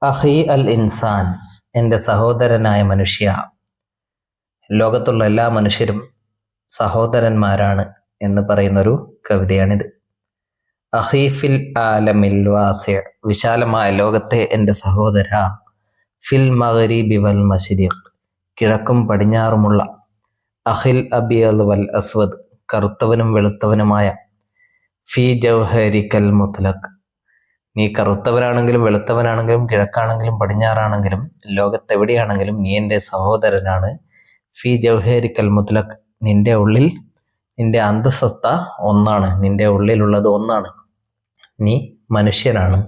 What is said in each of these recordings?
അഹി അൽ ഇൻസാൻ, എൻ്റെ സഹോദരനായ മനുഷ്യ. ലോകത്തുള്ള എല്ലാ മനുഷ്യരും സഹോദരന്മാരാണ് എന്ന് പറയുന്നൊരു കവിതയാണിത്. അഹീഫിൽ ആലമിൽ വാസിഅ, വിശാലമായ ലോകത്തെ എൻ്റെ സഹോദര. ഫിൽ മഗ്രിബി വൽ മശ്രിഖ്, കിഴക്കും പടിഞ്ഞാറുമുള്ള. അഹിൽ അബിയദ് വൽ അസ്വദ്, കറുത്തവനും വെളുത്തവനുമായ. ഫി ജൗഹരിക്കൽ മുത്ലഖ്, നീ കറുത്തവനാണെങ്കിലും വെളുത്തവനാണെങ്കിലും കിഴക്കാണെങ്കിലും പടിഞ്ഞാറാണെങ്കിലും ലോകത്തെവിടെയാണെങ്കിലും നീ എൻ്റെ സഹോദരനാണ്. ഫി ജൗഹരിക്കൽ മുത്ലഖ്, നിന്റെ ഉള്ളിൽ നിന്റെ അന്തസത്ത ഒന്നാണ്, നിന്റെ ഉള്ളിലുള്ളത് ഒന്നാണ്, നീ മനുഷ്യനാണ്.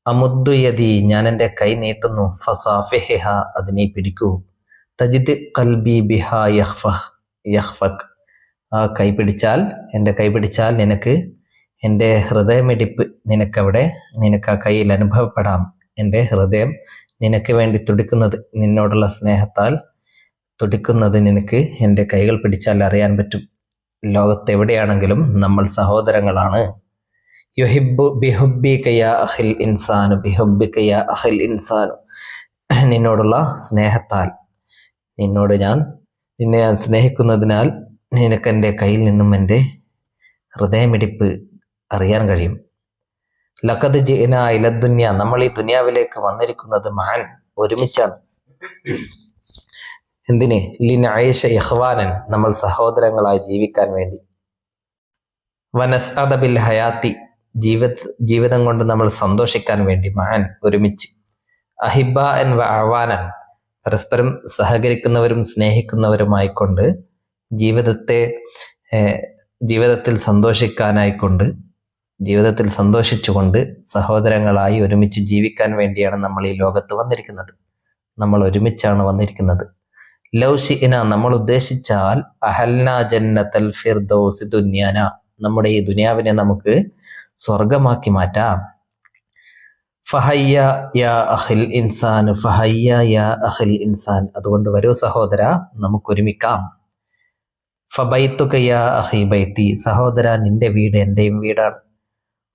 അമുദ്ദു യദി, ഞാൻ എൻ്റെ കൈ നീട്ടുന്നു. ഫസാഫിഹ, അത് നീ പിടിക്കൂ. തജിദ് ഖൽബി ബിഹാ യഖ്ഫഖ്, ആ കൈ പിടിച്ചാൽ, എൻ്റെ കൈ പിടിച്ചാൽ നിനക്ക് എൻ്റെ ഹൃദയമിടിപ്പ് നിനക്ക് ആ കയ്യിൽ അനുഭവപ്പെടാം. എൻ്റെ ഹൃദയം നിനക്ക് വേണ്ടി തുടിക്കുന്നത്, നിന്നോടുള്ള സ്നേഹത്താൽ തുടിക്കുന്നത് നിനക്ക് എൻ്റെ കൈകൾ പിടിച്ചാൽ അറിയാൻ പറ്റും. ലോകത്തെവിടെയാണെങ്കിലും നമ്മൾ സഹോദരങ്ങളാണ്. യുഹിബ്ബു ബിഹുബ്ബിക യാ അഖിൽ ഇൻസാനു, ബിഹുബ്ബിക യാ അഖിൽ ഇൻസാനു, നിന്നോടുള്ള സ്നേഹത്താൽ, നിന്നെ ഞാൻ സ്നേഹിക്കുന്നതിനാൽ നിനക്ക് എൻ്റെ കയ്യിൽ നിന്നും എൻ്റെ ഹൃദയമിടിപ്പ് അറിയാൻ കഴിയും. ലഖദ് ജിഅ്നാ ഇല ദുനിയ, നമ്മൾ ഈ ദുനിയാവിലേക്ക് വന്നിരിക്കുന്നത് മഅൻ, ഒരുമിച്ചാണ്. എന്തിന്? ലിനഈശ ഇഖ്വാനൻ, നമ്മൾ സഹോദരങ്ങളായി ജീവിക്കാൻ വേണ്ടി. വനസ്അദ ബിൽ ഹയാത്തി, ജീവിതം കൊണ്ട് നമ്മൾ സന്തോഷിക്കാൻ വേണ്ടി. മഅൻ, ഒരുമിച്ച്. അഹിബ്ബാൻ വ അഅ്വാനൻ, പരസ്പരം സഹകരിക്കുന്നവരും സ്നേഹിക്കുന്നവരുമായിക്കൊണ്ട്, ജീവിതത്തിൽ സന്തോഷിക്കാനായിക്കൊണ്ട്, ജീവിതത്തിൽ സന്തോഷിച്ചുകൊണ്ട് സഹോദരങ്ങളായി ഒരുമിച്ച് ജീവിക്കാൻ വേണ്ടിയാണ് നമ്മൾ ഈ ലോകത്ത് വന്നിരിക്കുന്നത്. നമ്മൾ ഒരുമിച്ചാണ് വന്നിരിക്കുന്നത്. ലൗ ശിഅ്ന, നമ്മൾ ഉദ്ദേശിച്ചാൽ, അഹൽനാ ജന്നത്തൽ ഫിർദൗസി ദുനിയാന, നമ്മുടെ ഈ ദുനിയാവിനെ നമുക്ക് സ്വർഗമാക്കി മാറ്റാം. ഫഹയ്യ യാ അഖിൽ ഇൻസാൻ, ഫഹയ്യ യാ അഖിൽ ഇൻസാൻ, അതുകൊണ്ട് വരൂ സഹോദര, നമുക്കൊരുമിക്കാം. ഫബൈത്തുക യാ അഖി ബൈത്തി, സഹോദര നിന്റെ വീട് എൻ്റെയും വീടാണ്.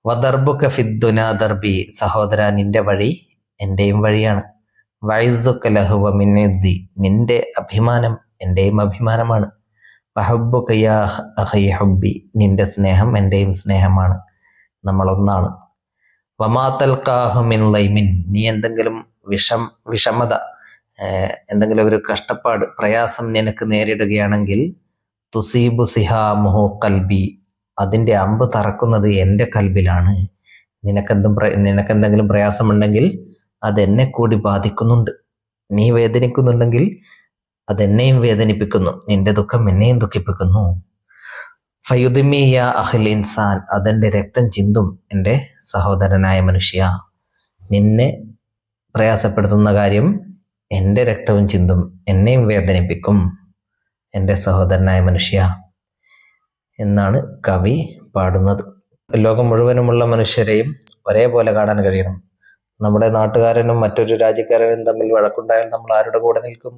വദർബുക ഫിദ്ദുനാ ദർബി, സഹോദര നിന്റെ വഴി എൻ്റെയും വഴിയാണ്. വഇസ്സുക ലഹു വ മിൻ ഇസ്സി, നിന്റെ അഭിമാനം എൻ്റെയും അഭിമാനമാണ്. വഹബ്ബുക യാ അഖി ഹബ്ബി, നിന്റെ സ്നേഹം എൻ്റെയും സ്നേഹമാണ്. നമ്മൾ ഒന്നാണ്. വമാ തൽഖാഹു മിൻ ലൈമിൻ, നീ എന്തെങ്കിലും വിഷമത, എന്തെങ്കിലും ഒരു കഷ്ടപ്പാട്, പ്രയാസം നിനക്ക് നേരിടുകയാണെങ്കിൽ, തുസീബു സിഹാമുഹു ഖൽബി, അതിൻ്റെ അമ്പ് തറക്കുന്നത് എൻ്റെ കൽബിലാണ്. നിനക്കെന്തെങ്കിലും പ്രയാസമുണ്ടെങ്കിൽ അതെന്നെ കൂടി ബാധിക്കുന്നുണ്ട്. നീ വേദനിക്കുന്നുണ്ടെങ്കിൽ അതെന്നെയും വേദനിപ്പിക്കുന്നു, നിന്റെ ദുഃഖം എന്നെയും ദുഃഖിപ്പിക്കുന്നു. ഫയുദ്മി യാ അഖിൽ ഇൻസാൻ, അതെൻ്റെ രക്തം ചിന്തും എൻ്റെ സഹോദരനായ മനുഷ്യ. നിന്നെ പ്രയാസപ്പെടുത്തുന്ന കാര്യം എൻ്റെ രക്തവും ചിന്തും, എന്നെയും വേദനിപ്പിക്കും എൻ്റെ സഹോദരനായ മനുഷ്യ എന്നാണ് കവി പാടുന്നത്. ലോകം മുഴുവനുമുള്ള മനുഷ്യരെയും ഒരേപോലെ കാണാൻ കഴിയണം. നമ്മുടെ നാട്ടുകാരനും മറ്റൊരു രാജ്യക്കാരനും തമ്മിൽ വഴക്കുണ്ടായാൽ നമ്മൾ ആരുടെ കൂടെ നിൽക്കും?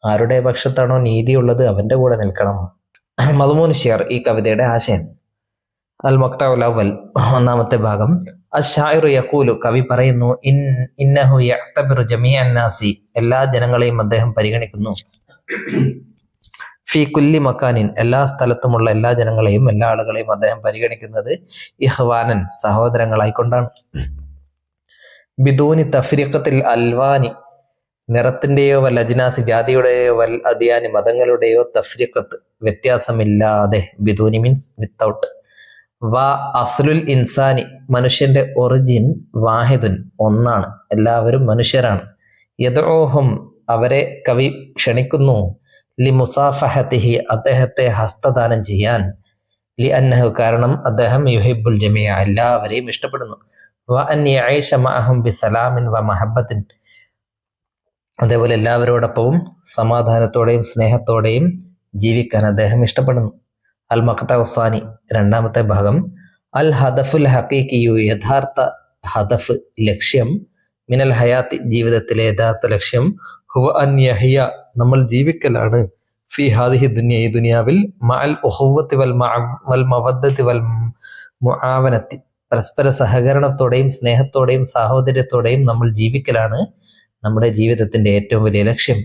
ആരുടെ പക്ഷത്താണോ നീതിയുള്ളത് അവൻ്റെ കൂടെ നിൽക്കണം. മദ്മൂൻ ശിഅർ, ഈ കവിതയുടെ ആശയം. അൽ മഖ്തഉൽ അവ്വൽ, ഒന്നാമത്തെ ഭാഗം. അശ്ശാഇറു യഖൂലു, കവി പറയുന്നു, ഇന്നഹു യഅ്തബിറു ജമീഅൻ നാസി, എല്ലാ ജനങ്ങളെയും അദ്ദേഹം പരിഗണിക്കുന്നു. ഫി കുല്ലി മക്കാനിൻ, എല്ലാ സ്ഥലത്തുമുള്ള എല്ലാ ജനങ്ങളെയും, എല്ലാ ആളുകളെയും അദ്ദേഹം പരിഗണിക്കുന്നത് ഇഖ്വാനൻ, സഹോദരങ്ങളായിക്കൊണ്ടാണ്. ബിദൂനി തഫ്രീഖത്തിൽ അൽവാനി, നിറത്തിന്റെയോ വൽ അജ്നാസി, ജാതിയുടെയോ വൽ അദിയാനി, മതങ്ങളുടെയോ തഫ്രീഖത്ത്, വ്യത്യാസമില്ലാതെ. ബിദൂനി മീൻസ് വിത്തൗട്ട്. വ അസ്ലുൽ ഇൻസാനി, മനുഷ്യന്റെ ഒറിജിൻ, വാഹിദുൻ, ഒന്നാണ്, എല്ലാവരും മനുഷ്യരാണ്. യദ്ഊഹും, അവരെ കവി ക്ഷണിക്കുന്നു. ലി മുസാഫഹത്തിഹി, അദ്ദേഹത്തെ ഹസ്തദാനം ചെയ്യാൻ. ലി അന്നഹു, കാരണം അദ്ദേഹം യുഹിബ്ബുൽ ജമീഅ, എല്ലാവരെയും ഇഷ്ടപ്പെടുന്നു. വ അൻ യഈശ മഅഹും ബിസലാമിൻ വ മഹബ്ബത്തിൻ, അതേപോലെ എല്ലാവരോടൊപ്പവും സമാധാനത്തോടെയും സ്നേഹത്തോടെയും ജീവിക്കാൻ അദ്ദേഹം ഇഷ്ടപ്പെടുന്നു. അൽ മഖ്തഉ സാനി, രണ്ടാമത്തെ ഭാഗം. അൽ ഹദഫുൽ ഹഖീഖിയു, യഥാർത്ഥ ഹദഫ്, ലക്ഷ്യം. മിനൽ ഹയാത്തി, ജീവിതത്തിലെ യഥാർത്ഥ ലക്ഷ്യം. ഹുവ അൻ യഹിയ, നമ്മൾ ജീവിക്കലാണ്. ഫി ഹാദിഹി ദുനിയ, ഈ ദുനിയാവിൽ. മഅൽ ഉഖുവത്തി വൽ മവദ്ദത്തി വൽ മുആവനത്തി, പരസ്പര സഹകരണത്തോടെയും സ്നേഹത്തോടെയും സാഹോദര്യത്തോടെയും നമ്മൾ ജീവിക്കലാണ് നമ്മുടെ ജീവിതത്തിന്റെ ഏറ്റവും വലിയ ലക്ഷ്യം.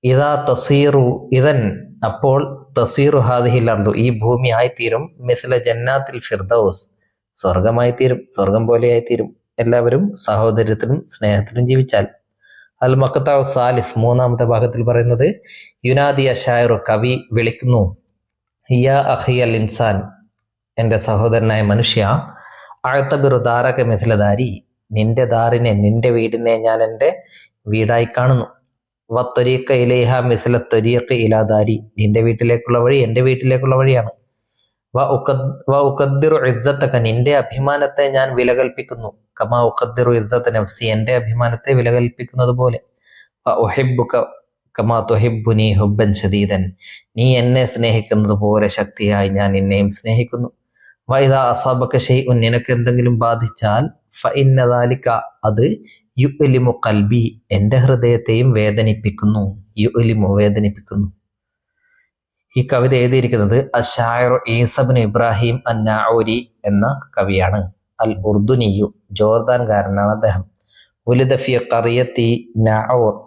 ഇതാ തസീറു ഇതൻ അപ്പോൾ തസീറു ഹാദിഹിൽ അർദു ഈ ഭൂമി ആയിത്തീരും മിസ്ല ജന്നാത്തിൽ ഫിർദൗസ് സ്വർഗമായി തീരും, സ്വർഗം പോലെ ആയിത്തീരും എല്ലാവരും സാഹോദര്യത്തിലും സ്നേഹത്തിലും ജീവിച്ചാൽ. അൽ മഖ്താഉ സാലിസ് മൂന്നാമത്തെ ഭാഗത്തിൽ പറയുന്നത് യുനാദി അശായറു കവി വിളിക്കുന്നു, യാ അഖിയൽ ഇൻസാൻ എൻ്റെ സഹോദരനായ മനുഷ്യ, അഅ്തബിറു ദാരക മിസ്ല ദാരി നിന്റെ ദാറിനെ നിന്റെ വീടിനെ ഞാൻ എൻ്റെ വീടായി കാണുന്നു. വത്വരീഖ ഇലൈഹ മിസ്ല ത്വരീഖ ഇലാ ദാരി നിന്റെ വീട്ടിലേക്കുള്ള വഴി എൻ്റെ വീട്ടിലേക്കുള്ള വഴിയാണ്. വ ഉഖദ്ദിറു ഇസ്സത്തക നിന്റെ അഭിമാനത്തെ ഞാൻ വില കൽപ്പിക്കുന്നു. കമാ ഉഖദ്ദിറു ഇസ്സത്ത നഫ്സി എൻ്റെ അഭിമാനത്തെ വില കൽപ്പിക്കുന്നത് പോലെ. വ ഉഹിബ്ബുക കമാ തുഹിബ്ബുനി ഹുബ്ബൻ ശദീദൻ നീ എന്നെ സ്നേഹിക്കുന്നത് പോലെ ശക്തിയായി ഞാൻ നിന്നെയും സ്നേഹിക്കുന്നു. വ ഇദാ അസാബക ശൈഉൻ നിനക്ക് എന്തെങ്കിലും ബാധിച്ചാൽ ഫഇന്ന ദാലിക അത് യുഅ്ലിമു ഖൽബി എൻ്റെ ഹൃദയത്തെയും വേദനിപ്പിക്കുന്നു. യുഅ്ലിമു വേദനിപ്പിക്കുന്നു. ഈ കവിത എഴുതിയിരിക്കുന്നത് അശായറു ഈസബ്നു ഇബ്രാഹിം അന്നാഊരി എന്ന കവിയാണ്. അൽ ഉർദുനിയു ജോർദാൻകാരനാണ് അദ്ദേഹം. ഉലിദ ഫി ഖറിയത്തി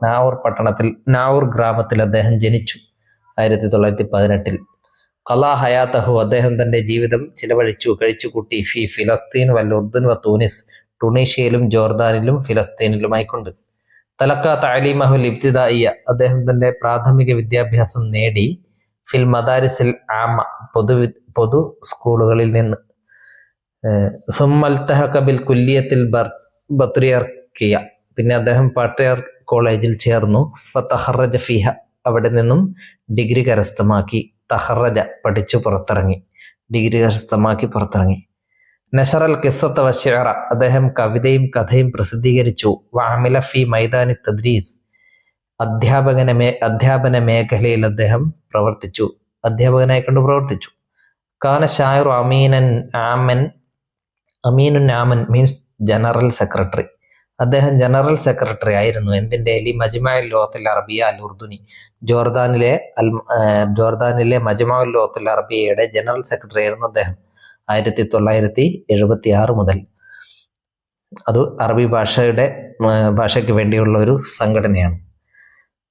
നാഊർ പട്ടണത്തിൽ നാഊർ ഗ്രാമത്തിൽ അദ്ദേഹം ജനിച്ചു 1918. ഖലാ ഹയാതഹു അദ്ദേഹം തന്റെ ജീവിതം കഴിച്ചുകൂട്ടി ഫി ഫിലസ്തീൻ വൽ ഉർദുൻ വ തൂനിസ് ടുണീഷ്യയിലും ജോർദാനിലും ഫിലസ്തീനിലുമായിക്കൊണ്ട്. തലക്ക തഅലീമഹുൽ ഇബ്തിദായിയ അദ്ദേഹം തന്റെ പ്രാഥമിക വിദ്യാഭ്യാസം നേടി ഫിൽ മദാരിസിൽ ആമ പൊതു സ്കൂളുകളിൽ നിന്ന്. സുമ്മൽതഹഖ ബിൽ കുല്ലിയത്തിൽ ബത്രിയർക്കിയ പിന്നെ അദ്ദേഹം പാട്രിയാർ കോളേജിൽ ചേർന്നു. ഫതഖറജ ഫിഹ അവിടെ നിന്നും ഡിഗ്രി കരസ്ഥമാക്കി. തഖറജ പഠിച്ചു പുറത്തിറങ്ങി, ഡിഗ്രി കരസ്ഥമാക്കി പുറത്തിറങ്ങി. നശറൽ ഖിസ്സത വശിഅറ അദ്ദേഹം കവിതയും കഥയും പ്രസിദ്ധീകരിച്ചു. വഅമില ഫി മൈദാനി തദ്രീസ് അധ്യാപന മേഖലയിൽ അദ്ദേഹം പ്രവർത്തിച്ചു, അധ്യാപകനായി കൊണ്ട് പ്രവർത്തിച്ചു. കാന ഷായിറു അമീനുൻ ആമൻ മീൻസ് ജനറൽ സെക്രട്ടറി. അദ്ദേഹം ജനറൽ സെക്രട്ടറി ആയിരുന്നു. എന്തിന്റെ? ലി മജ്മഉൽ ലുഗത്തിൽ അറബിയ അൽ ഉർദുനി ജോർദാനിലെ മജ്മഉൽ ലുഗത്തിൽ അറബിയയുടെ ജനറൽ സെക്രട്ടറി ആയിരുന്നു അദ്ദേഹം 1976 മുതൽ. അത് അറബി ഭാഷയ്ക്ക് വേണ്ടിയുള്ള ഒരു സംഘടനയാണ്.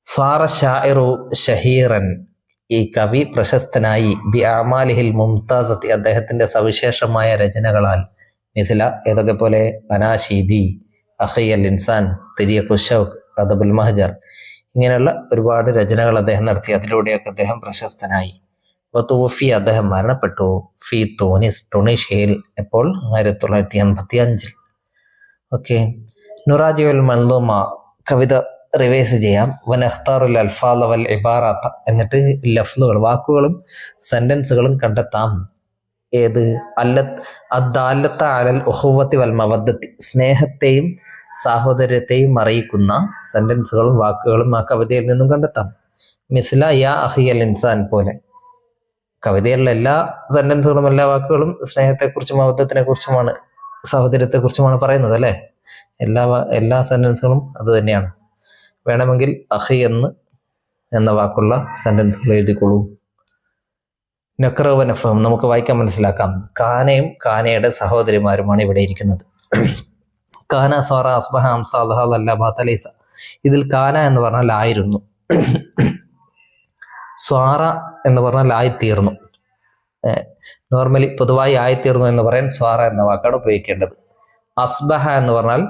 സ്വാറ ഷാഇറു ഷഹീറൻ ഈ കവി പ്രശസ്തനായി ബി അമാലിഹിൽ മുംതാസത്തി അദ്ദേഹത്തിന്റെ സവിശേഷമായ രചനകളാൽ. മിസ്ല ഏതൊക്കെ പോലെ? അനാശീദി, അഖിയൽ ഇൻസാൻ, തിരിയഖു ശൗഖ്, അദബുൽ മഹജർ ഇങ്ങനെയുള്ള ഒരുപാട് രചനകൾ അദ്ദേഹം നടത്തി. അതിലൂടെയൊക്കെ അദ്ദേഹം പ്രശസ്തനായി. വതൂഫി അദ്ദേഹം മരണപ്പെട്ടു ഫി തൂനിസ് ടുണീഷ്യയിൽ എപ്പോൾ? 1985. ഓക്കെ. നുറാജിഉൽ മൻലൂമ കവിത റിവൈസ് ചെയ്യാം. വനഖ്താറുൽ അൽഫാദ വൽ ഇബാറാത്ത എന്നിട്ട് ലഫ്ലുകൾ വാക്കുകളും സെന്റൻസുകളും കണ്ടെത്താം. ഏത്? അദ്ദാലത്ത അലൽ ഉഖുവത്തി വൽ മവദ്ദത്തി സ്നേഹത്തെയും സാഹോദര്യത്തെയും അറിയിക്കുന്ന സെന്റൻസുകളും വാക്കുകളും ആ കവിതയിൽ നിന്നും കണ്ടെത്താം. മിസ്ല യാ അഖിയൽ ഇൻസാൻ പോലെ കവിതയിലുള്ള എല്ലാ സെന്റൻസുകളും എല്ലാ വാക്കുകളും സ്നേഹത്തെക്കുറിച്ചും മവദ്ദത്തിനെ കുറിച്ചുമാണ്, സാഹോദര്യത്തെക്കുറിച്ചുമാണ് പറയുന്നത് അല്ലേ? എല്ലാ സെന്റൻസുകളും അത് തന്നെയാണ്. വേണമെങ്കിൽ അഖി എന്ന വാക്കുള്ള സെന്റൻസുകൾ എഴുതിക്കൊള്ളൂ. നഖ്റവ നഫഹം നമുക്ക് വായിക്കാൻ മനസ്സിലാക്കാം. കാനയും കാനയുടെ സഹോദരിമാരുമാണ് ഇവിടെ ഇരിക്കുന്നത്. കാന സ്വാറ അസ്ബഹ അംസ അല്ല ബാത്തലൈസ ഇതിൽ കാന എന്ന് പറഞ്ഞാൽ ആയിരുന്നു, സ്വാറ എന്ന് പറഞ്ഞാൽ ആയിത്തീർന്നു. നോർമലി പൊതുവായി ആയിത്തീർന്നു എന്ന് പറയാൻ സ്വാറ എന്ന വാക്കാണ് ഉപയോഗിക്കേണ്ടത്. അസ്ബഹ എന്ന് പറഞ്ഞാൽ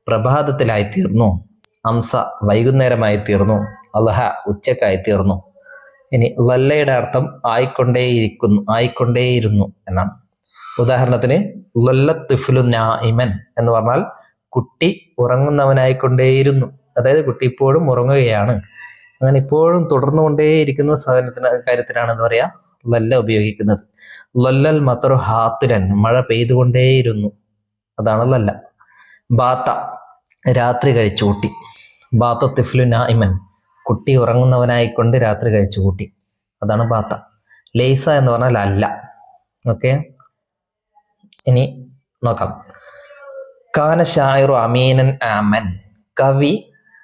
പ്രഭാതത്തിലായിത്തീർന്നു. അംസ വൈകുന്നേരമായി അൽഹ ഉച്ചക്കായിത്തീർന്നു. ഇനി ലല്ലയുടെ അർത്ഥം ആയിക്കൊണ്ടേയിരുന്നു എന്നാണ്. ഉദാഹരണത്തിന് ലല്ല തുഫ്ലു നാഇമൻ എന്ന് പറഞ്ഞാൽ കുട്ടി ഉറങ്ങുന്നവനായിക്കൊണ്ടേയിരുന്നു, അതായത് കുട്ടി ഇപ്പോഴും ഉറങ്ങുകയാണ്. അങ്ങനെ ഇപ്പോഴും തുടർന്നുകൊണ്ടേയിരിക്കുന്ന കാര്യത്തിനാണ് എന്താ പറയാ ലല്ല ഉപയോഗിക്കുന്നത്. ലല്ലൽ മത്തറു ഹാത്തുരൻ മഴ പെയ്തുകൊണ്ടേയിരുന്നു, അതാണ് ലല്ല. ബാത്ത രാത്രി കഴിച്ചുകൂട്ടി. ബാത്ത തിഫ്ലു നാഇമൻ കുട്ടി ഉറങ്ങുന്നവനായിക്കൊണ്ട് രാത്രി കഴിച്ചുകൂട്ടി, അതാണ് ബാത്ത. ലൈസ എന്ന് പറഞ്ഞാൽ അല്ല. ഓക്കെ, ഇനി നോക്കാം. കാന ഷായിറു അമീനൻ ആമൻ കവി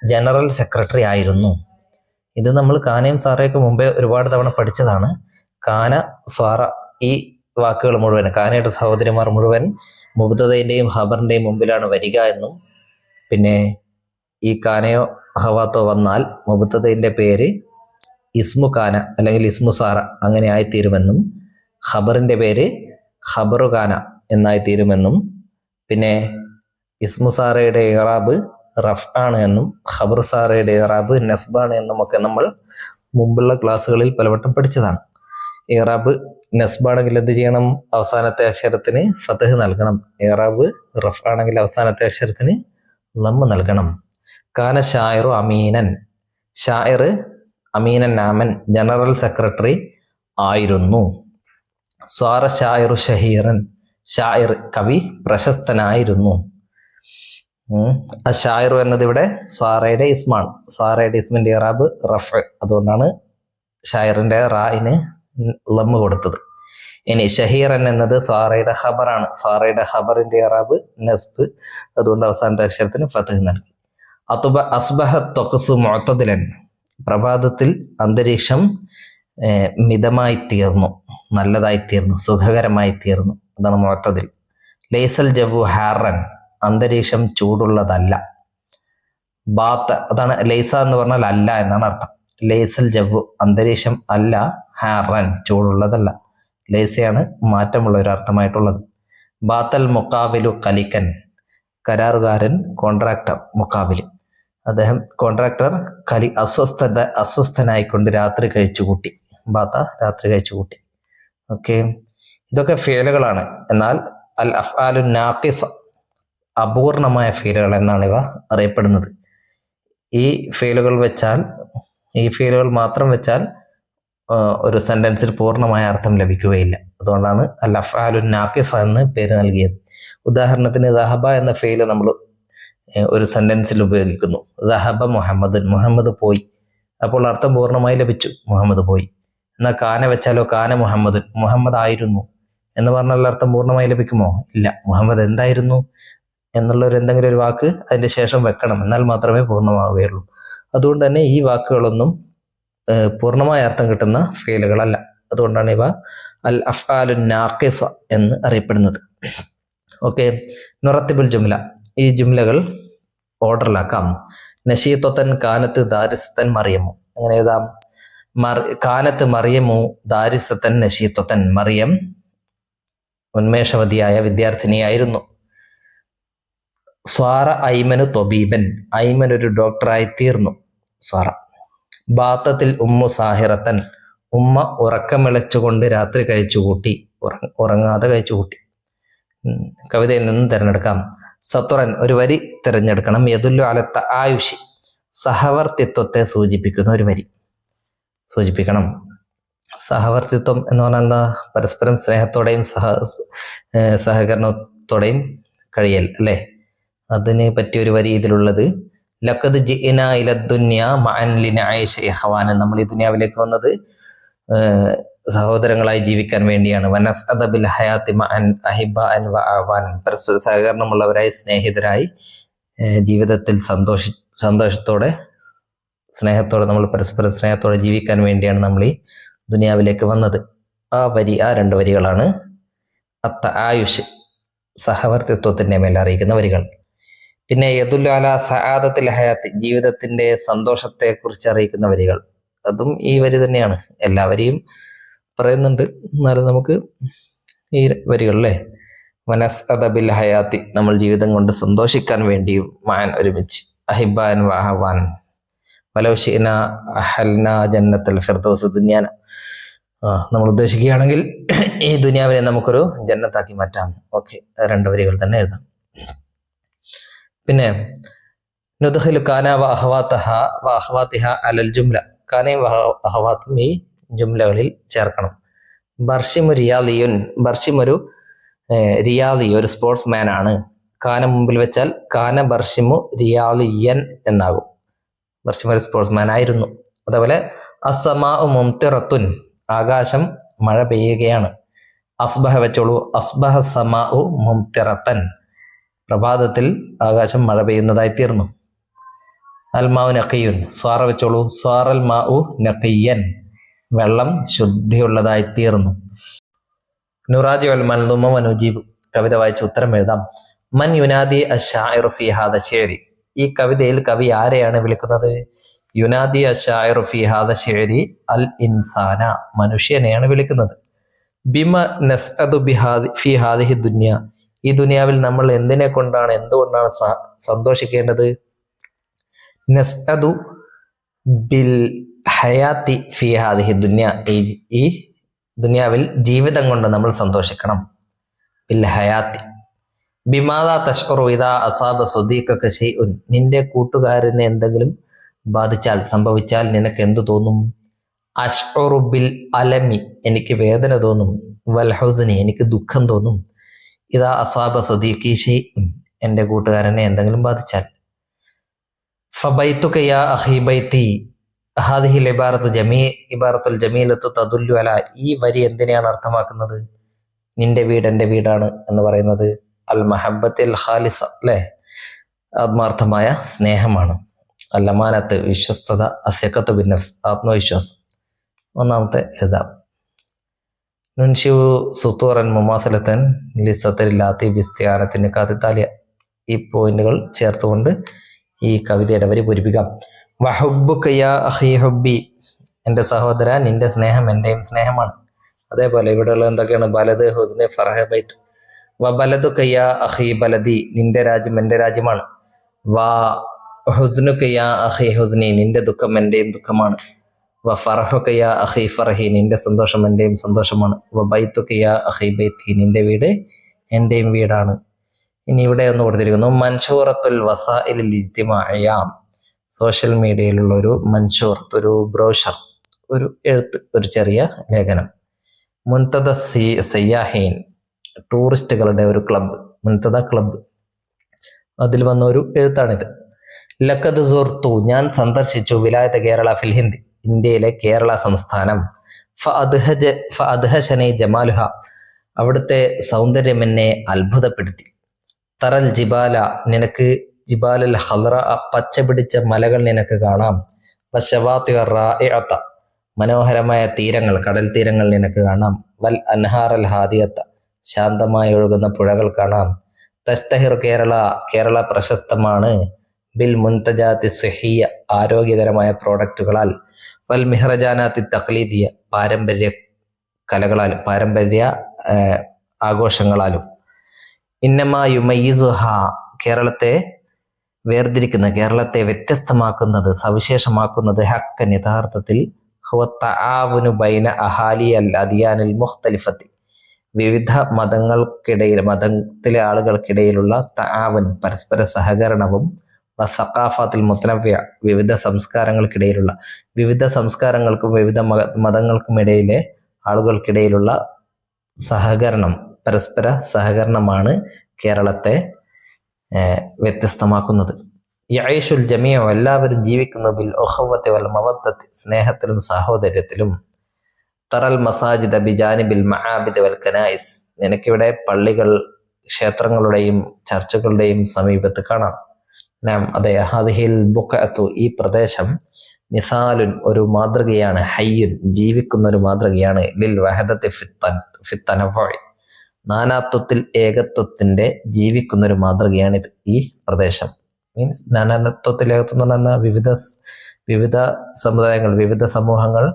ജനറൽ സെക്രട്ടറി ആയിരുന്നു. ഇത് നമ്മൾ കാനയും സാറയൊക്കെ മുമ്പേ ഒരുപാട് തവണ പഠിച്ചതാണ്. കാന സ്വാറ ഈ വാക്കുകൾ മുഴുവൻ, കാനയുടെ സഹോദരിമാർ മുഴുവൻ മുബ്തദയിന്റെയും ഖബറിന്റെയും മുമ്പിലാണ് വരിക എന്നും, പിന്നെ ഈ കാനയോ അഹവാത്തോ വന്നാൽ മുബ്തദയിന്റെ പേര് ഇസ്മു കാന അല്ലെങ്കിൽ ഇസ്മു സാറ അങ്ങനെ ആയിത്തീരുമെന്നും, ഖബറിന്റെ പേര് ഖബറു കാന എന്നായിത്തീരുമെന്നും, പിന്നെ ഇസ്മു സാറയുടെ ഇറാബ് റഫ് ആണ് എന്നും ഖബറു സാറയുടെ ഇറാബ് നസ്ബാണ് എന്നും ഒക്കെ നമ്മൾ മുമ്പുള്ള ക്ലാസ്സുകളിൽ പലവട്ടം പഠിച്ചതാണ്. ഇറാബ് നസ്ബാണെങ്കിൽ എന്ത് ചെയ്യണം? അവസാനത്തെ അക്ഷരത്തിന് ഫതഹ് നൽകണം. ഇറാബ് റഫ് ആണെങ്കിൽ അവസാനത്തെ അക്ഷരത്തിന് ലമ്മ് നൽകണം. കാന ഷായിറു അമീനൻ, ഷായിർ അമീനൻ നാമൻ ജനറൽ സെക്രട്ടറി ആയിരുന്നു. സ്വാറ ഷായിറു ഷഹീറൻ, ഷായിർ കവി പ്രശസ്തനായിരുന്നു. ഷായിറു എന്നത് ഇവിടെ സ്വാറയുടെ ഇസ്മാണ്. സ്വാറയുടെ ഇസ്മിന്റെ ഇറാബ് റഫ്, അതുകൊണ്ടാണ് ഷായിറിന്റെ റായിന് ലമ്മ് കൊടുത്തത്. ഇനി ഷഹീറൻ എന്നത് സ്വാറയുടെ ഖബറാണ്. സ്വാറയുടെ ഖബറിന്റെ ഇറാബ് നസ്ബ്, അതുകൊണ്ട് അവസാനത്തെ അക്ഷരത്തിന് ഫതഹ് നൽകി. അസ്ബഹ ത്വഖ്സു മുഅ്തദിലൻ, പ്രഭാതത്തിൽ അന്തരീക്ഷം മിതമായി തീർന്നു, നല്ലതായി തീർന്നു, സുഖകരമായി തീർന്നു. അതാണ് മുഅ്തദിൽ. ലൈസൽ ജവു ഹാറൻ, അന്തരീക്ഷം ചൂടുള്ളതല്ല. ബാത്ത്, അതാണ് ലൈസ എന്ന് പറഞ്ഞാൽ അല്ല എന്നാണ് അർത്ഥം. ലൈസൽ ജവു അന്തരീക്ഷം അല്ല, ഹാറൻ ചൂടുള്ളതല്ല. ലൈസയാണ് മാറ്റമുള്ള ഒരു അർത്ഥമായിട്ടുള്ളത്. ബാത്തൽ മുക്കാവിലു കലിക്കൻ, കരാറുകാരൻ കോൺട്രാക്ടർ, മുക്കാവില് അദ്ദേഹം കോൺട്രാക്ടർ അസ്വസ്ഥനായിക്കൊണ്ട് രാത്രി കഴിച്ചുകൂട്ടി. ബാത്ത രാത്രി കഴിച്ചുകൂട്ടി. ഓക്കെ, ഇതൊക്കെ ഫേലുകളാണ്. എന്നാൽ അൽ അഫ്ആലു നാഖിസ, അപൂർണമായ ഫേലുകൾ എന്നാണ് ഇവ അറിയപ്പെടുന്നത്. ഈ ഫേലുകൾ മാത്രം വെച്ചാൽ ഒരു സെന്റൻസിൽ പൂർണ്ണമായ അർത്ഥം ലഭിക്കുകയില്ല. അതുകൊണ്ടാണ് അൽ അഫ്ആലു നാഖിസ എന്ന് പേര് നൽകിയത്. ഉദാഹരണത്തിന് ദഹബ എന്ന ഫേല് നമ്മൾ ഒരു സെന്റൻസിൽ ഉപയോഗിക്കുന്നു. ദഹബ മുഹമ്മദുൻ, മുഹമ്മദ് പോയി. അപ്പോൾ അർത്ഥം പൂർണ്ണമായി ലഭിച്ചു, മുഹമ്മദ് പോയി. എന്നാൽ കാന വെച്ചാലോ, കാന മുഹമ്മദുൻ, മുഹമ്മദ് ആയിരുന്നു എന്ന് പറഞ്ഞാൽ അർത്ഥം പൂർണ്ണമായി ലഭിക്കുമോ? ഇല്ല. മുഹമ്മദ് എന്തായിരുന്നു എന്നുള്ള എന്തെങ്കിലും ഒരു വാക്ക് അതിന്റെ ശേഷം വെക്കണം, എന്നാൽ മാത്രമേ പൂർണ്ണമാവുകയുള്ളൂ. അതുകൊണ്ട് തന്നെ ഈ വാക്കുകളൊന്നും പൂർണ്ണമായ അർത്ഥം കിട്ടുന്ന ഫേലുകളല്ല. അതുകൊണ്ടാണ് ഇവ അൽ അഫ്ആലു നാഖിസ എന്ന് അറിയപ്പെടുന്നത്. ഓക്കെ, നുറത്തിബുൽ ജുംല, ഈ ജുംലകൾ ഓർഡറിലാക്കാം. നശീത്വത്തൻ കാനത്ത് ദാരിസത്തൻ മറിയമു, അങ്ങനെ എഴുതാം. കാനത്ത് മറിയമു ദാരിസത്തൻ നശീത്വത്തൻ, മറിയം ഉന്മേഷവതിയായ വിദ്യാർത്ഥിനിയായിരുന്നു. സ്വാറ ഐമനു തൊബീബൻ, ഐമൻ ഒരു ഡോക്ടറായി തീർന്നു. സ്വാറ. ബാത്തത്തിൽ ഉമ്മു സാഹിറത്തൻ, ഉമ്മ ഉറക്കമിളച്ചുകൊണ്ട് രാത്രി കഴിച്ചുകൂട്ടി, ഉറങ്ങാതെ കഴിച്ചുകൂട്ടി. കവിതയിൽ നിന്നും തിരഞ്ഞെടുക്കാം. സത്തുറൻ, ഒരു വരി തിരഞ്ഞെടുക്കണം. യദുല്ലു അലത്ത ആയുഷി, സഹവർത്തിത്വത്തെ സൂചിപ്പിക്കുന്ന ഒരു വരി സൂചിപ്പിക്കണം. സഹവർത്തിത്വം എന്ന് പറഞ്ഞാൽ എന്താ? പരസ്പരം സ്നേഹത്തോടെയും സഹകരണത്തോടെയും കഴിയൽ അല്ലേ? അതിന് പറ്റിയൊരു വരി ഇതിലുള്ളത്. ലഖദ് ജിഇനാ ഇല ദുനിയ മഅൻ ലിനഈശ ഇഖ്വാനൻ, നമ്മൾ ഈ ദുനിയാവിലേക്ക് വന്നത് സഹോദരങ്ങളായി ജീവിക്കാൻ വേണ്ടിയാണ്. വനസ്അദ ബിൽ ഹയാത്തി മഅൻ അഹിബ്ബഅൻ വഅവാനൻ, പരസ്പര സഹകരണമുള്ളവരായി, സ്നേഹിതരായി ജീവിതത്തിൽ സന്തോഷത്തോടെ സ്നേഹത്തോടെ നമ്മൾ പരസ്പരം സ്നേഹത്തോടെ ജീവിക്കാൻ വേണ്ടിയാണ് നമ്മൾ ഈ ദുനിയാവിലേക്ക് വന്നത്. ആ രണ്ട് വരികളാണ് അത്ത ആയുഷ്, സഹവർത്തിത്വത്തിന്റെ മേൽ അറിയിക്കുന്ന വരികൾ. പിന്നെ യദുല്ലു അല സആദത്തിൽ ഹയാത്ത്, ജീവിതത്തിന്റെ സന്തോഷത്തെ കുറിച്ച് അറിയിക്കുന്ന വരികൾ. അതും ഈ വരി തന്നെയാണ്. എല്ലാ വരിയും പറയുന്നുണ്ട്, എന്നാലും നമുക്ക് ഈ വരികൾ അല്ലേ. വനസ്അദ ബിൽ ഹയാത്തി, നമ്മൾ ജീവിതം കൊണ്ട് സന്തോഷിക്കാൻ വേണ്ടിയും, മാൻ ഒരുമിച്ച്, അഹിബാൻ വഅഹ്വാൻ, വലൗ ശിഅന അഹൽനാ ജന്നത്തുൽ ഫിർദൗസ് ദുനിയാന, നമ്മൾ ഉദ്ദേശിക്കുകയാണെങ്കിൽ ഈ ദുനിയാവിനെ നമുക്കൊരു ജന്നത്താക്കി മാറ്റാം. ഓക്കെ, രണ്ട് വരികൾ തന്നെ എഴുതാം. പിന്നെ നുദ്ഖിലു കാന വ അഖവാതിഹ അലൽ ജുംല, കാനയും അഖവാത്തും ഈ ജുംലകളിൽ ചേർക്കണം. ബർഷിമു റിയാദിയുൻ, ബർഷിം ഒരു റിയാദി, ഒരു സ്പോർട്സ്മാൻ ആണ്. കാന മുമ്പിൽ വെച്ചാൽ കാന ബർഷിമു റിയാദിയൻ എന്നാകും. ബർഷിം ഒരു സ്പോർട്സ്മാൻ ആയിരുന്നു. അതേപോലെ അസ്സമാഉ മുംതിറത്തുൻ, ആകാശം മഴ പെയ്യുകയാണ്. അസ്ബഹ വെച്ചോളൂ, അസ്ബഹ സമാഉ മുംതിറത്തൻ, പ്രഭാതത്തിൽ ആകാശം മഴ പെയ്യുന്നതായി തീർന്നു. അൽമാഉ നഖിയുൻ, സ്വാറ വെച്ചോളൂ, സ്വാറൽ മാഉ നഖിയൻ, വെള്ളം ശുദ്ധിയുള്ളതായി തീർന്നു. നുറാജി വൽ മൻദൂമ വനുജീബ്, കവിത വായിച്ച് ഉത്തരം എഴുതാം. മൻ യുനാദി അശ്ശാഇറു ഫീ ഹാദ ശിഅരി, ഈ കവിതയിൽ കവി ആരെയാണ് വിളിക്കുന്നത്? യുനാദി അശ്ശാഇറു ഫീ ഹാദ ശിഅരി അൽ ഇൻസാന, മനുഷ്യനെയാണ് വിളിക്കുന്നത്. ബിമ നസ്അദു ഫീ ഹാദിഹി ദുനിയ, ഈ ദുനിയാവിൽ നമ്മൾ എന്തുകൊണ്ടാണ് സന്തോഷിക്കേണ്ടത്? നസ്അദു ബിൽ ഹയാത്തി ഫീ ഹാദിഹി ദുനിയ, ഈ ദുനിയാവിൽ ജീവിതം കൊണ്ട് നമ്മൾ സന്തോഷിക്കണം. ബിൽ ഹയാത്തി. ബിമാദാ തശ്ഉറു ഇദാ അസാബ സ്വദീഖക ശൈഉൻ, നിന്റെ കൂട്ടുകാരനെ എന്തെങ്കിലും ബാധിച്ചാൽ, സംഭവിച്ചാൽ നിനക്ക് എന്തു തോന്നും? അഷ്ഉറു ബിൽ അലമി, എനിക്ക് വേദന തോന്നും. വൽ ഹുസ്നി, എനിക്ക് ദുഃഖം തോന്നും. ഇദാ അസാബ സ്വദീഖി ശൈഉൻ, എൻ്റെ കൂട്ടുകാരനെ എന്തെങ്കിലും ബാധിച്ചാൽ. ഫബൈതുക യാ അഖീ ബൈതി ഹാദിഹിൽ ഇബാറത്തുൽ ജമീലത്തു തദുല്ലു അലാ, ഈ വരി എന്തിനെയാണ് അർത്ഥമാക്കുന്നത്? നിന്റെ വീട് എൻ്റെ വീടാണ് എന്ന് പറയുന്നത് അൽ മഹബ്ബത്തിൽ ഖാലിസ, അല്ലേ? ആത്മാർത്ഥമായ സ്നേഹമാണ്. അൽ അമാനത്ത്, വിശ്വസ്തത. അസ്യഖത്ത് ബിൻ നഫ്സ്, ആത്മവിശ്വാസം. ഒന്നാമത്തെ എഴുതാം. നുൻഷിഉ സുത്തൂറൻ മുമാസലത്തൻ ലിസത്തരില്ലാത്തി ബിസ്തിയാനത്തിന് കാത്തിത്താലിയ, ഈ പോയിന്റുകൾ ചേർത്തുകൊണ്ട് ഈ കവിതയുടെ വരി പൂരിപ്പിക്കാം. വഹുബ്ബുക യാ അഖീ ഹുബ്ബി, എൻ്റെ സഹോദര നിന്റെ സ്നേഹം എൻ്റെയും സ്നേഹമാണ്. അതേപോലെ ഇവിടെയുള്ള എന്തൊക്കെയാണ്? ബലദ്, ഹുസ്ന്, ഫർഹ, ബൈത്ത്. വ ബലദുക യാ അഖീ ബലദി, നിന്റെ രാജ്യം എൻ്റെ രാജ്യമാണ്. വ ഹുസ്നുക യാ അഖീ ഹുസ്നി, നിന്റെ ദുഃഖം എൻ്റെയും ദുഃഖമാണ്. വ ഫർഹുക യാ അഖീ ഫർഹി, നിന്റെ സന്തോഷം എൻ്റെയും സന്തോഷമാണ്. വ ബൈത്തുക യാ അഖീ ബൈത്തി, നിന്റെ വീട് എൻ്റെയും വീടാണ്. ഇനി ഇവിടെ ഒന്ന് കൊടുത്തിരിക്കുന്നു, മൻഷൂറത്തുൽ വസാഇലിൽ ഇജ്തിമാഇയ്യ, സോഷ്യൽ മീഡിയയിലുള്ള ഒരു മൻഷൂർ, ഒരു ബ്രോഷർ, ഒരു എഴുത്ത്, ഒരു ചെറിയ ലേഖനം. മുൻതദ സയ്യാഹീൻ, ടൂറിസ്റ്റുകളുടെ ഒരു ക്ലബ്ബ്, മുൻതദ ക്ലബ്ബ്, അതിൽ വന്ന ഒരു എഴുത്താണിത്. ലഖദ് സുർതു, ഞാൻ സന്ദർശിച്ചു. വിലായത്ത് കേരള ഫിൽ ഹിന്ദ്, ഇന്ത്യയിലെ കേരള സംസ്ഥാനം. ഫഅദ്ഹശനി ജമാലുഹ, അവിടുത്തെ സൗന്ദര്യം എന്നെ അത്ഭുതപ്പെടുത്തി. തറൽ ജിബാല, നിനക്ക് ജിബാലുൽ ഹദ്റ, പച്ച പിടിച്ച മലകൾ നിനക്ക് കാണാം. വശവാത്തി റാഇഅത, മനോഹരമായ തീരങ്ങൾ, കടൽ തീരങ്ങൾ നിനക്ക് കാണാം. വൽ അൻഹാറൽ ഹാദിയത്ത, ശാന്തമായി ഒഴുകുന്ന പുഴകൾ കാണാം. തസ്തഹിർ കേരള, കേരള പ്രശസ്തമാണ്. ബിൽ മുൻതജാത്തി സുഹിയ, ആരോഗ്യകരമായ പ്രോഡക്റ്റുകളാൽ. വൽ മിഹ്റജാനാത്തി തഖ്ലീദിയ, പാരമ്പര്യ കലകളാലും, പാരമ്പര്യ ആഘോഷങ്ങളാലും. ഇന്നമാ യുമയ്യിസുഹ, കേരളത്തെ വേർതിരിക്കുന്ന, കേരളത്തെ വ്യത്യസ്തമാക്കുന്നത്, സവിശേഷമാക്കുന്നത്, ഹക്കൻ, യഥാർത്ഥത്തിൽ, ഹുവ തആവുനു ബൈന അഹാലി അൽ അദിയാനിൽ മുഖ്തലിഫത്തി, വിവിധ മതത്തിലെ ആളുകൾക്കിടയിലുള്ള തആവുൻ, പരസ്പര സഹകരണവും. വസഖാഫത്തിൽ മുത്തനവ്യ, വിവിധ സംസ്കാരങ്ങൾക്കിടയിലുള്ള, വിവിധ സംസ്കാരങ്ങൾക്കും വിവിധ മതങ്ങൾക്കും ഇടയിലെ ആളുകൾക്കിടയിലുള്ള സഹകരണം, പരസ്പര സഹകരണമാണ് കേരളത്തെ വ്യത്യസ്തമാക്കുന്നത്. യഈഷുൽ ജമീഉ, എല്ലാവരും ജീവിക്കുന്നു. ബിൽ ഉഖവത്തി വൽ മവദ്ദത്തി, സ്നേഹത്തിലും സാഹോദര്യത്തിലും. തറൽ മസാജിദ ബിജാനിബിൽ മആബിദ് വൽ കനായിസ്, നിനക്കിവിടെ പള്ളികൾ, ക്ഷേത്രങ്ങളുടെയും ചർച്ചുകളുടെയും സമീപത്ത് കാണാം. നാം, അതെ. ഹാദിഹിൽ ബുഖഅതു, ഈ പ്രദേശം. മിസാലുൻ, ഒരു മാതൃകയാണ്. ഹയ്യുൻ, ജീവിക്കുന്ന ഒരു മാതൃകയാണ്. ലിൽ വഹദത്തി ഫിത്തനവ്വുഇ, നാനാത്വത്തിൽ ഏകത്വത്തിന്റെ ജീവിക്കുന്നൊരു മാതൃകയാണിത്, ഈ പ്രദേശം. മീൻസ് നാനാത്വത്തിൽ ഏകത്വം എന്ന് പറഞ്ഞാൽ വിവിധ സമുദായങ്ങൾ, വിവിധ സമൂഹങ്ങൾ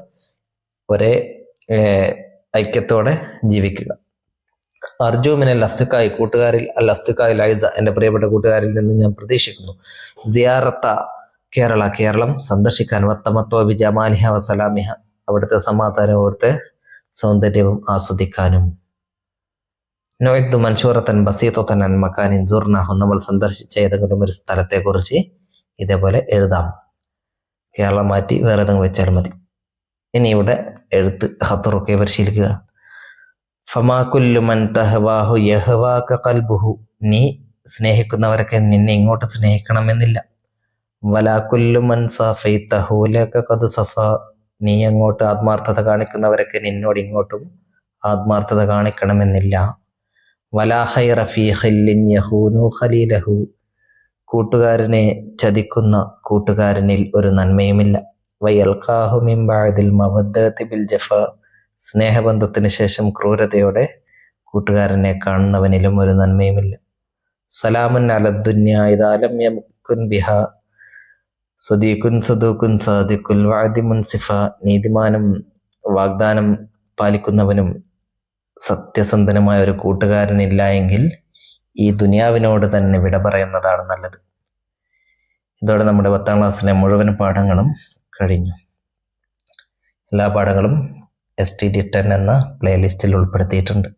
ഒരേ ഐക്യത്തോടെ ജീവിക്കുക. അർജുമിനൽ അസ്തുക്കായി, കൂട്ടുകാരിൽ അൽ അസ്തുക്കായി ലൈസ, എൻ്റെ പ്രിയപ്പെട്ട കൂട്ടുകാരിൽ നിന്ന് ഞാൻ പ്രതീക്ഷിക്കുന്നു. സിയാറത്ത കേരള, കേരളം സന്ദർശിക്കാൻ. വത്തമത്വ ബി ജമാലിഹ വസലാമിഹ, അവിടുത്തെ സമാധാനവും അവിടുത്തെ സൗന്ദര്യവും ആസ്വദിക്കാനും. നൊയ്തു മൻഷൂറത്തൻ ബസീത്തൻ അൻ മക്കാനിൻ സുർനാഹു, നമ്മൾ സന്ദർശിച്ച ഏതെങ്കിലും ഒരു സ്ഥലത്തെക്കുറിച്ച് ഇതേപോലെ എഴുതാം. കേരളം മാറ്റി വേറെ ഏതെങ്കിലും വെച്ചാൽ മതി. ഇനി ഇവിടെ എഴുത്ത് ഖത്തറൊക്കെ പരിശീലിക്കുക. ഫമാ കുല്ലു മൻ തഹവാഹു യഹ്വാക ഖൽബുഹു, നീ സ്നേഹിക്കുന്നവരൊക്കെ നിന്നെ ഇങ്ങോട്ട് സ്നേഹിക്കണമെന്നില്ല. വലാ കുല്ലു മൻ സഫൈതഹു ലക ഖദ് സഫ, നീ അങ്ങോട്ട് ആത്മാർത്ഥത കാണിക്കുന്നവരൊക്കെ നിന്നോട് ഇങ്ങോട്ടും ആത്മാർത്ഥത കാണിക്കണമെന്നില്ല. വലാ ഖൈറ ഫീ ഖില്ലിൻ യഖൂനു ഖലീലഹു, കൂട്ടുകാരനെ ചതിക്കുന്ന കൂട്ടുകാരനിൽ ഒരു നന്മയുമില്ല. വയൽഖാഹു മിൻ ബഅദിൽ മവദ്ദതി ബിൽ ജഫ, സ്നേഹബന്ധത്തിന് ശേഷം ക്രൂരതയോടെ കൂട്ടുകാരനെ കാണുന്നവനിലും ഒരു നന്മയുമില്ല. സലാമുൻ അലദ്ദുന്യ ഇദാലം യമുക്കുൻ ബിഹ സദീഖുൻ സദൂഖുൻ സാദിഖുൽ വഅദി മുൻസിഫ. നീതിമാനും വാഗ്ദാനം പാലിക്കുന്നവനും സത്യസന്ധനുമായ ഒരു കൂട്ടുകാരനില്ല എങ്കിൽ ഈ ദുനിയാവിനോട് തന്നെ വിട പറയുന്നതാണ് നല്ലത്. ഇതോടെ നമ്മുടെ 10ാം ക്ലാസ്സിലെ മുഴുവൻ പാഠങ്ങളും കഴിഞ്ഞു. എല്ലാ പാഠങ്ങളും STD 10 എന്ന പ്ലേലിസ്റ്റിൽ ഉൾപ്പെടുത്തിയിട്ടുണ്ട്.